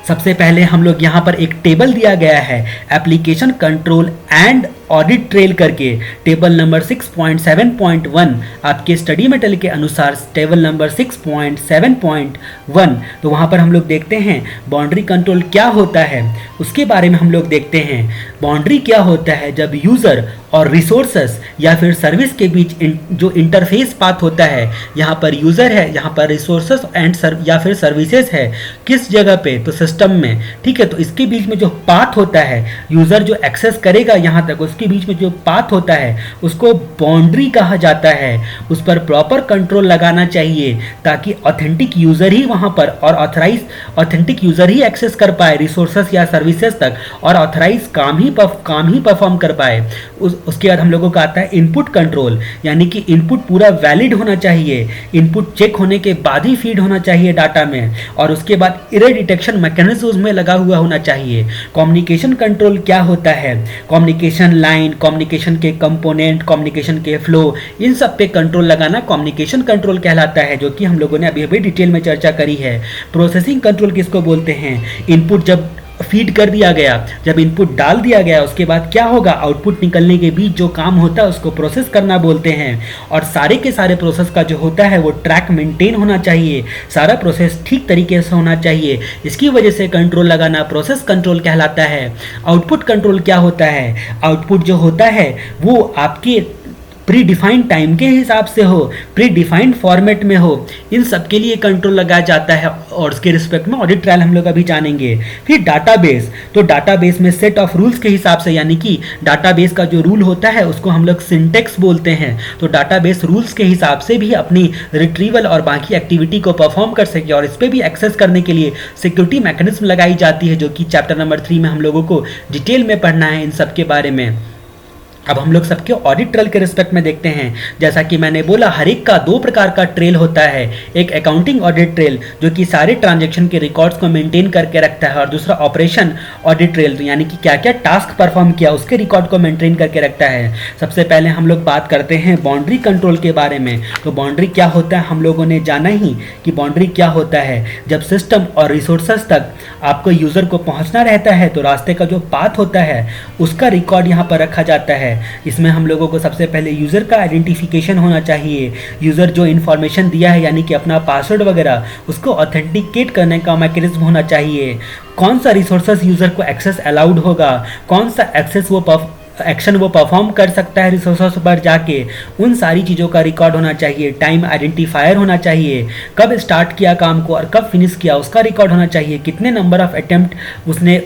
सबसे पहले हम लोग यहाँ पर एक टेबल दिया गया है, application control and audit trail करके, टेबल नंबर 6.7.1 आपके स्टडी मेटेरियल के अनुसार टेबल नंबर 6.7.1। तो वहाँ पर हम लोग देखते हैं बाउंड्री कंट्रोल क्या होता है, उसके बारे में हम लोग देखते हैं। बाउंड्री क्या होता है? जब यूज़र और रिसोर्सेस या फिर सर्विस के बीच जो इंटरफेस पाथ होता है, यहाँ पर यूज़र है, यहाँ पर रिसोर्सेस एंड या फिर सर्विसेज है, किस जगह पे? तो सिस्टम में, ठीक है। तो इसके बीच में जो पाथ होता है, यूज़र जो एक्सेस करेगा यहाँ तक, उसके बीच में जो पाथ होता है उसको बाउंड्री कहा जाता है। उस पर प्रॉपर कंट्रोल लगाना चाहिए ताकि ऑथेंटिक यूज़र ही वहाँ पर और ऑथेंटिक यूज़र ही एक्सेस कर पाए रिसोर्सेस या सर्विसेज तक और ऑथराइज काम ही परफॉर्म कर पाए। उसके बाद हम लोगों का आता है इनपुट कंट्रोल, यानी कि इनपुट पूरा वैलिड होना चाहिए, इनपुट चेक होने के बाद ही फीड होना चाहिए डाटा में, और उसके बाद एरर डिटेक्शन मैकेनिज्म उसमें लगा हुआ होना चाहिए। कम्युनिकेशन कंट्रोल क्या होता है? कम्युनिकेशन लाइन, कम्युनिकेशन के कंपोनेंट, कम्युनिकेशन के फ्लो, इन सब पे कंट्रोल लगाना कम्युनिकेशन कंट्रोल कहलाता है, जो कि हम लोगों ने अभी अभी डिटेल में चर्चा करी है। प्रोसेसिंग कंट्रोल किसको बोलते हैं? इनपुट जब फीड कर दिया गया, जब इनपुट डाल दिया गया, उसके बाद क्या होगा? आउटपुट निकलने के बीच जो काम होता है उसको प्रोसेस करना बोलते हैं। और सारे के सारे प्रोसेस का जो होता है वो ट्रैक मेंटेन होना चाहिए, सारा प्रोसेस ठीक तरीके से होना चाहिए। इसकी वजह से कंट्रोल लगाना प्रोसेस कंट्रोल कहलाता है। आउटपुट कंट्रोल क्या होता है? आउटपुट जो होता है वो आपके प्री डिफाइंड टाइम के हिसाब से हो, प्री डिफाइंड फॉर्मेट में हो, इन सब के लिए कंट्रोल लगाया जाता है। और उसके रिस्पेक्ट में ऑडिट ट्रायल हम लोग अभी जानेंगे। फिर डाटाबेस, तो डाटाबेस में सेट ऑफ रूल्स के हिसाब से, यानी कि डाटाबेस का जो रूल होता है उसको हम लोग सिंटेक्स बोलते हैं। तो डाटाबेस रूल्स के हिसाब से भी अपनी रिट्रीवल और बाकी एक्टिविटी को परफॉर्म कर सके, और इस पर भी एक्सेस करने के लिए सिक्योरिटी मैकेनिज्म लगाई जाती है, जो कि चैप्टर नंबर 3 में हम लोगों को डिटेल में पढ़ना है इन सब के बारे में। अब हम लोग सबके ऑडिट ट्रेल के रिस्पेक्ट में देखते हैं। जैसा कि मैंने बोला, हर एक का दो प्रकार का ट्रेल होता है। एक अकाउंटिंग ऑडिट ट्रेल जो कि सारे ट्रांजैक्शन के रिकॉर्ड्स को मेंटेन करके रखता है, और दूसरा ऑपरेशन ऑडिट ट्रेल यानी कि क्या क्या टास्क परफॉर्म किया उसके रिकॉर्ड को मेंटेन करके रखता है। सबसे पहले हम लोग बात करते हैं बाउंड्री कंट्रोल के बारे में। तो बाउंड्री क्या होता है हम लोगों ने जाना ही कि बाउंड्री क्या होता है। जब सिस्टम और रिसोर्सेज तक आपको यूजर को पहुंचना रहता है तो रास्ते का जो पाथ होता है उसका रिकॉर्ड यहाँ पर रखा जाता है। इसमें हम लोगों को सबसे पहले यूज़र का आइडेंटिफिकेशन होना चाहिए। यूज़र जो इन्फॉर्मेशन दिया है यानी कि अपना पासवर्ड वगैरह उसको ऑथेंटिकेट करने का मैकेनिज्म होना चाहिए। कौन सा रिसोर्सेज यूज़र को एक्सेस अलाउड होगा, कौन सा एक्सेस एक्शन वो परफॉर्म कर सकता है रिसोर्सेस पर जाके, उन सारी चीज़ों का रिकॉर्ड होना चाहिए। टाइम आइडेंटिफायर होना चाहिए, कब स्टार्ट किया काम को और कब फिनिश किया उसका रिकॉर्ड होना चाहिए। कितने नंबर ऑफ अटेम्प्ट उसने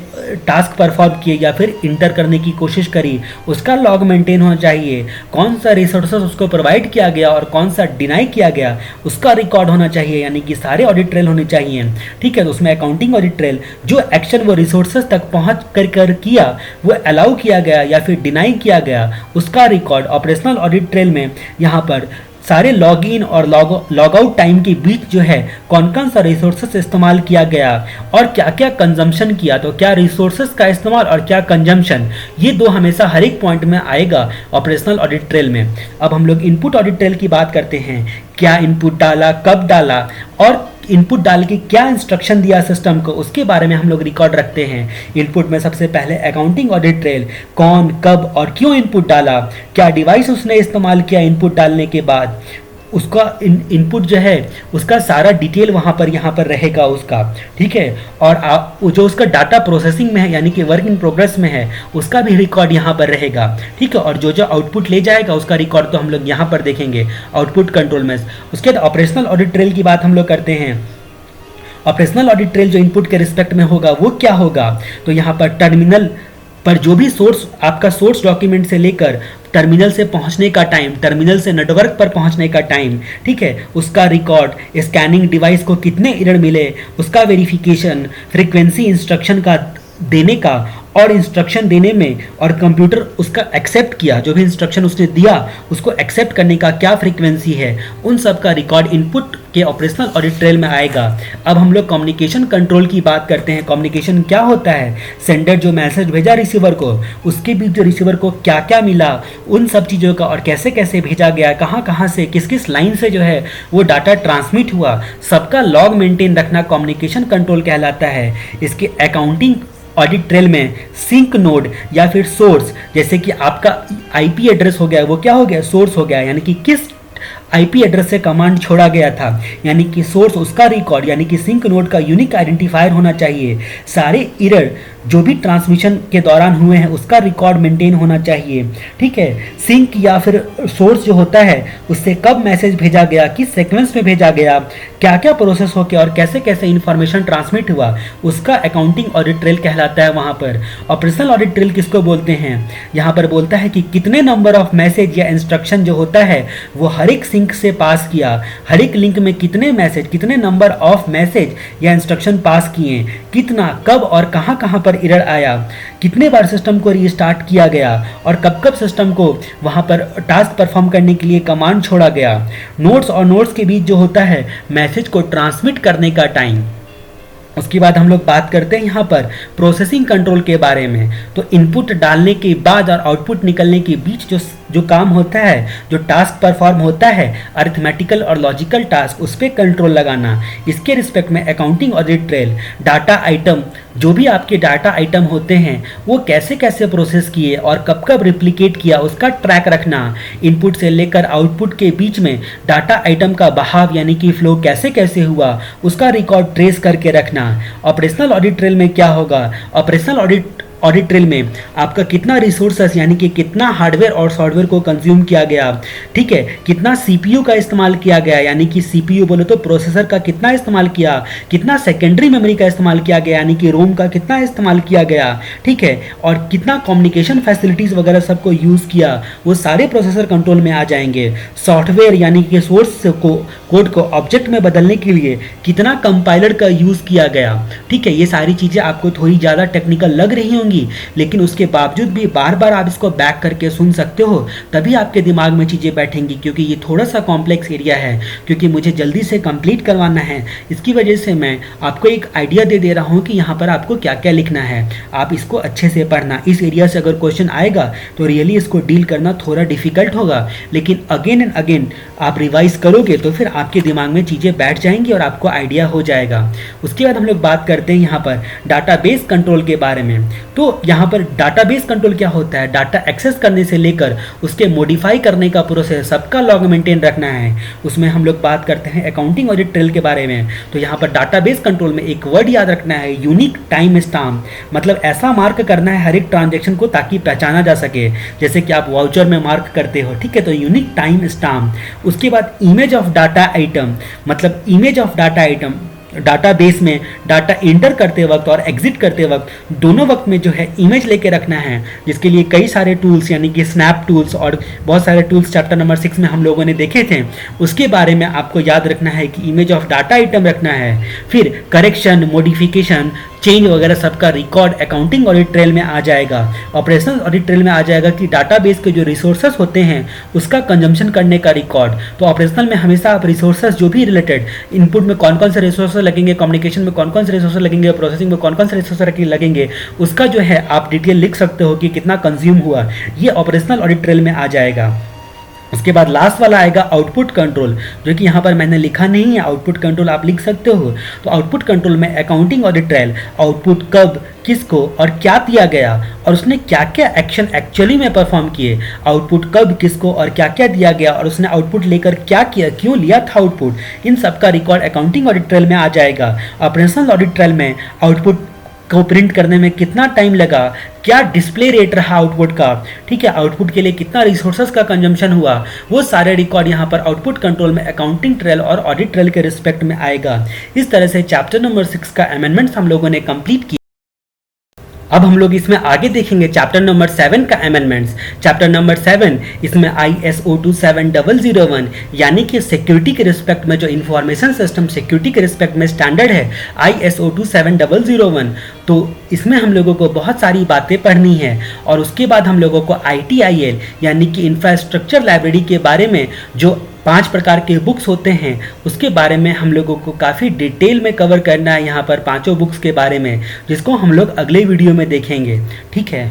टास्क परफॉर्म किए या फिर इंटर करने की कोशिश करी उसका लॉग मेंटेन होना चाहिए। कौन सा रिसोर्सेस उसको प्रोवाइड किया गया और कौन सा डिनाई किया गया उसका रिकॉर्ड होना चाहिए, यानी कि सारे ऑडिट ट्रेल होने चाहिए। ठीक है, तो उसमें अकाउंटिंग ऑडिट ट्रेल जो एक्शन वो रिसोर्सेस तक पहुंच कर किया, वो अलाउ किया गया या फिर डिनाई किया गया उसका रिकॉर्ड। ऑपरेशनल ऑडिट ट्रेल में यहाँ पर सारे लॉग इन और लॉग आउट टाइम के बीच जो है कौन कौन सा रिसोर्सेस इस्तेमाल किया गया और क्या क्या कंजम्पशन किया, तो क्या रिसोर्सेस का इस्तेमाल और क्या कंजम्पशन, ये दो हमेशा हर एक पॉइंट में आएगा ऑपरेशनल ऑडिट ट्रेल में। अब हम लोग इनपुट ऑडिट ट्रेल की बात करते हैं। क्या इनपुट डाला, कब डाला और इनपुट डाल के क्या इंस्ट्रक्शन दिया सिस्टम को, उसके बारे में हम लोग रिकॉर्ड रखते हैं। इनपुट में सबसे पहले अकाउंटिंग ऑडिट ट्रेल, कौन, कब और क्यों इनपुट डाला, क्या डिवाइस उसने इस्तेमाल किया इनपुट डालने के बाद, उसका इनपुट जो है उसका सारा डिटेल वहाँ पर रहेगा उसका। ठीक है, और जो उसका डाटा प्रोसेसिंग में है यानी कि वर्क इन प्रोग्रेस में है उसका भी रिकॉर्ड यहाँ पर रहेगा। ठीक है, और जो जो आउटपुट ले जाएगा उसका रिकॉर्ड तो हम लोग यहाँ पर देखेंगे आउटपुट कंट्रोल में। उसके बाद ऑपरेशनल ऑडिट ट्रेल की बात हम लोग करते हैं। ऑपरेशनल ऑडिट ट्रेल जो इनपुट के रिस्पेक्ट में होगा वो क्या होगा, तो यहाँ पर टर्मिनल पर जो भी सोर्स, आपका सोर्स डॉक्यूमेंट से लेकर टर्मिनल से पहुंचने का टाइम, टर्मिनल से नेटवर्क पर पहुंचने का टाइम, ठीक है, उसका रिकॉर्ड, स्कैनिंग डिवाइस को कितने एरर मिले उसका वेरिफिकेशन, फ्रीक्वेंसी इंस्ट्रक्शन का देने का और इंस्ट्रक्शन देने में और कंप्यूटर उसका एक्सेप्ट किया, जो भी इंस्ट्रक्शन उसने दिया उसको एक्सेप्ट करने का क्या फ्रीक्वेंसी है, उन सब का रिकॉर्ड इनपुट के ऑपरेशनल ऑडिट ट्रेल में आएगा। अब हम लोग कम्युनिकेशन कंट्रोल की बात करते हैं। कम्युनिकेशन क्या होता है, सेंडर जो मैसेज भेजा रिसीवर को, उसके बीच जो रिसीवर को क्या क्या मिला, उन सब चीज़ों का और कैसे कैसे भेजा गया, कहाँ कहाँ से किस किस लाइन से जो है वो डाटा ट्रांसमिट हुआ, सबका लॉग मेंटेन रखना कम्युनिकेशन कंट्रोल कहलाता है। इसके अकाउंटिंग ऑडिट ट्रेल में सिंक नोड या फिर सोर्स, जैसे कि आपका आईपी एड्रेस हो गया, वो क्या हो गया, सोर्स हो गया, यानी कि किस आईपी एड्रेस से कमांड छोड़ा गया था, यानी कि सोर्स उसका रिकॉर्ड, यानी कि सिंक नोड का यूनिक आइडेंटिफायर होना चाहिए। सारे एरर जो भी ट्रांसमिशन के दौरान हुए हैं उसका रिकॉर्ड मेंटेन होना चाहिए। ठीक है, सिंक या फिर सोर्स जो होता है उससे कब मैसेज भेजा गया, किस सीक्वेंस में भेजा गया, क्या क्या प्रोसेस हो गया और कैसे कैसे इंफॉर्मेशन ट्रांसमिट हुआ, उसका अकाउंटिंग ऑडिट ट्रेल कहलाता है। वहाँ पर ऑपरेशनल ऑडिट ट्रेल किसको बोलते हैं, यहाँ पर बोलता है कि कितने नंबर ऑफ मैसेज या इंस्ट्रक्शन जो होता है वो हर एक सिंक से पास किया, हर एक लिंक में कितने मैसेज, कितने नंबर ऑफ मैसेज या इंस्ट्रक्शन पास किए, कितना, कब और कहाँ कहाँ पर एरर आया, कितने बार सिस्टम को रीस्टार्ट किया गया और कब कब सिस्टम को वहाँ पर टास्क परफॉर्म करने के लिए कमांड छोड़ा गया। नोट्स और नोट्स के बीच जो होता है मैसेज को ट्रांसमिट करने का टाइम। उसके बाद हम लोग बात करते हैं यहाँ पर प्रोसेसिंग कंट्रोल के बारे में। तो इनपुट डालने के बाद और आउटपुट निकलने के बीच जो काम होता है, जो टास्क परफॉर्म होता है, अरिथमेटिकल और लॉजिकल टास्क, उस पर कंट्रोल लगाना। इसके रिस्पेक्ट में accounting audit trail, data item, जो भी आपके डाटा आइटम होते हैं वो कैसे कैसे प्रोसेस किए और कब कब रिप्लिकेट किया उसका ट्रैक रखना। इनपुट से लेकर आउटपुट के बीच में डाटा आइटम का बहाव यानी कि फ्लो कैसे कैसे हुआ उसका रिकॉर्ड ट्रेस करके रखना। ऑपरेशनल ऑडिट ट्रेल में क्या होगा, ऑपरेशनल ऑडिट ट्रेल में आपका कितना रिसोर्सेस यानी कि कितना हार्डवेयर और सॉफ्टवेयर को कंज्यूम किया गया, ठीक है, कितना सीपीयू का इस्तेमाल किया गया, यानी कि सीपीयू बोले तो प्रोसेसर का कितना इस्तेमाल किया, कितना सेकेंडरी मेमोरी का इस्तेमाल किया गया यानी कि रोम का कितना इस्तेमाल किया गया, ठीक है, और कितना कम्युनिकेशन फैसिलिटीज़ वगैरह सबको यूज़ किया, वो सारे प्रोसेसर कंट्रोल में आ जाएंगे। सॉफ्टवेयर यानी कि सोर्स को, कोड को ऑब्जेक्ट में बदलने के लिए कितना कंपाइलर का यूज़ किया गया, ठीक है, ये सारी चीज़ें आपको थोड़ी ज़्यादा टेक्निकल लग रही होंगी आएंगी, लेकिन उसके बावजूद भी बार बार आप इसको बैक करके सुन सकते हो, तभी आपके दिमाग में चीज़ें बैठेंगी, क्योंकि ये थोड़ा सा कॉम्प्लेक्स एरिया है, क्योंकि मुझे जल्दी से कंप्लीट करवाना है। इसकी वजह से मैं आपको एक आइडिया दे रहा हूँ कि यहाँ पर आपको क्या क्या लिखना है। आप इसको अच्छे से पढ़ना। इस एरिया से अगर क्वेश्चन आएगा तो रियली इसको डील करना थोड़ा डिफिकल्ट होगा, लेकिन अगेन एंड अगेन आप रिवाइज करोगे तो फिर आपके दिमाग में चीज़ें बैठ जाएंगी और आपको आइडिया हो जाएगा। उसके बाद हम लोग बात करते हैं यहाँ पर डाटाबेस कंट्रोल के बारे में। तो यहाँ पर डाटाबेस कंट्रोल क्या होता है? डाटा एक्सेस करने से लेकर उसके मॉडिफाई करने का प्रोसेस, सबका लॉग मेंटेन रखना है। उसमें हम लोग बात करते हैं अकाउंटिंग ऑडिट ट्रेल के बारे में। तो यहाँ पर डाटाबेस कंट्रोल में एक वर्ड याद रखना है, यूनिक टाइम स्टाम्प। मतलब ऐसा मार्क करना है हर एक ट्रांजेक्शन को ताकि पहचाना जा सके, जैसे कि आप वाउचर में मार्क करते हो, ठीक है, तो यूनिक टाइम स्टाम्प। उसके बाद इमेज ऑफ डाटा आइटम, मतलब image of data item database में डाटा एंटर करते वक्त और एग्जिट करते वक्त दोनों वक्त में जो है इमेज लेके रखना है, जिसके लिए कई सारे टूल्स यानी कि स्नैप टूल्स और बहुत सारे टूल्स चैप्टर नंबर 6 में हम लोगों ने देखे थे। उसके बारे में आपको याद रखना है कि इमेज ऑफ डाटा आइटम रखना है। फिर करेक्शन, मॉडिफिकेशन, चेंज वगैरह सबका रिकॉर्ड अकाउंटिंग ऑडिट ट्रेल में आ जाएगा। ऑपरेशनल ऑडिट ट्रेल में आ जाएगा कि डाटाबेस के जो रिसोर्सेस होते हैं उसका कंजम्पशन करने का रिकॉर्ड। तो ऑपरेशनल में हमेशा आप रिसोर्सेस जो भी रिलेटेड इनपुट में कौन कौन से रिसोर्सेस लगेंगे, कम्युनिकेशन में कौन कौन से रिसोर्सेस लगेंगे, प्रोसेसिंग में कौन कौन से रिसोर्सेस लगेंगे, उसका जो है आप डिटेल लिख सकते हो कि कितना कंज्यूम हुआ। ये ऑपरेशनल ऑडिट ट्रेल में आ जाएगा। उसके बाद लास्ट वाला आएगा आउटपुट कंट्रोल, जो कि यहाँ पर मैंने लिखा नहीं है, आउटपुट कंट्रोल आप लिख सकते हो। तो आउटपुट कंट्रोल में अकाउंटिंग ऑडिट ट्रायल आउटपुट कब, किसको और क्या दिया गया और उसने क्या क्या एक्शन एक्चुअली में परफॉर्म किए, आउटपुट कब, किसको और क्या क्या दिया गया और उसने आउटपुट लेकर क्या किया, क्यों लिया था आउटपुट, इन सब का रिकॉर्ड अकाउंटिंग ऑडिट ट्रायल में आ जाएगा। ऑपरेशनल ऑडिट ट्रायल में आउटपुट को प्रिंट करने में कितना टाइम लगा, क्या डिस्प्ले रेट रहा आउटपुट का, ठीक है, आउटपुट के लिए कितना रिसोर्सेज का कंजम्पशन हुआ, वो सारे रिकॉर्ड यहाँ पर आउटपुट कंट्रोल में अकाउंटिंग ट्रेल और ऑडिट ट्रेल के रिस्पेक्ट में आएगा। इस तरह से चैप्टर नंबर 6 का अमेंडमेंट्स हम लोगों ने कंप्लीट किया। अब हम लोग इसमें आगे देखेंगे चैप्टर नंबर 7 का अमेंडमेंट्स। चैप्टर नंबर 7 इसमें ISO 27001 यानी कि सिक्योरिटी के रिस्पेक्ट में जो इंफॉर्मेशन सिस्टम सिक्योरिटी के रिस्पेक्ट में स्टैंडर्ड है ISO 27001, तो इसमें हम लोगों को बहुत सारी बातें पढ़नी है। और उसके बाद हम लोगों को ITIL यानी कि इंफ्रास्ट्रक्चर लाइब्रेरी के बारे में जो 5 प्रकार के बुक्स होते हैं उसके बारे में हम लोगों को काफ़ी डिटेल में कवर करना है यहाँ पर 5 बुक्स के बारे में, जिसको हम लोग अगले वीडियो में देखेंगे, ठीक है।